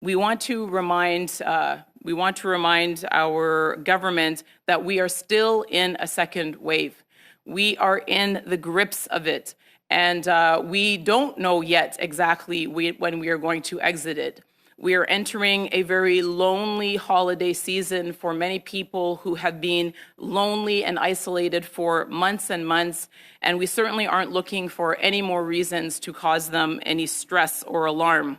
we want to remind our government that we are still in a second wave. We are in the grips of it, and we don't know yet exactly when we are going to exit it. We are entering a very lonely holiday season for many people who have been lonely and isolated for months and months, and we certainly aren't looking for any more reasons to cause them any stress or alarm.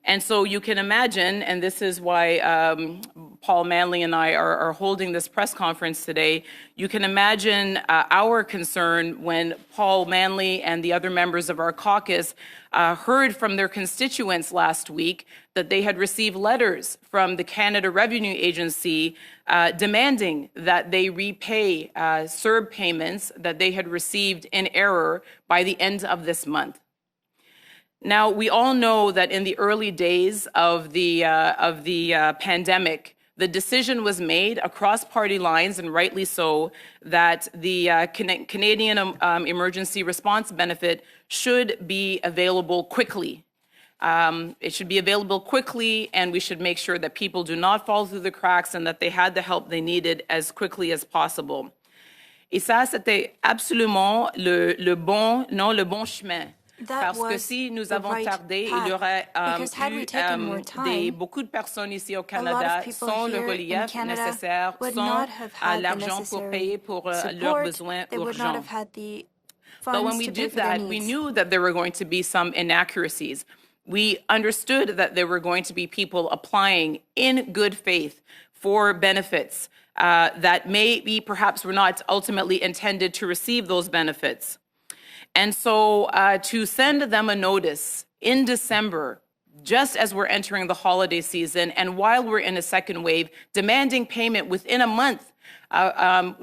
And so you can imagine, and this is why Paul Manley and I are holding this press conference today, you can imagine our concern when Paul Manley and the other members of our caucus heard from their constituents last week that they had received letters from the Canada Revenue Agency demanding that they repay CERB payments that they had received in error by the end of this month. Now, we all know that in the early days of the pandemic, the decision was made across party lines, and rightly so, that the Canadian Emergency Response Benefit should be available quickly. It should be available quickly, and we should make sure that people do not fall through the cracks and that they had the help they needed as quickly as possible. Et ça, c'était absolument le bon chemin. Parce que si nous avons tardé, il y aurait beaucoup de personnes ici au Canada sans le relief nécessaire, sans l'argent pour payer pour leurs besoins urgents. But when we did that, we knew that there were going to be some inaccuracies. We understood that there were going to be people applying in good faith for benefits that maybe perhaps were not ultimately intended to receive those benefits. And so to send them a notice in December, just as we're entering the holiday season, and while we're in a second wave, demanding payment within a month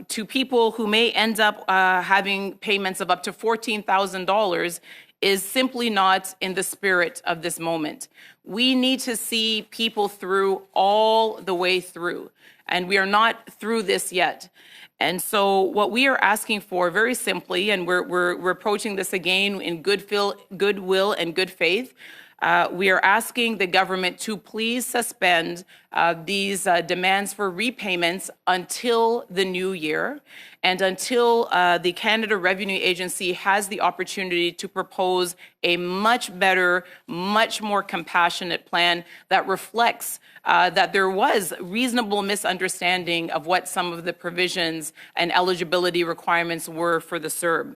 to people who may end up having payments of up to $14,000 is simply not in the spirit of this moment. We need to see people through all the way through, and we are not through this yet. And so what we are asking for, very simply, and we're approaching this again in goodwill and good faith, we are asking the government to please suspend these demands for repayments until the new year and until the Canada Revenue Agency has the opportunity to propose a much better, much more compassionate plan that reflects that there was reasonable misunderstanding of what some of the provisions and eligibility requirements were for the CERB.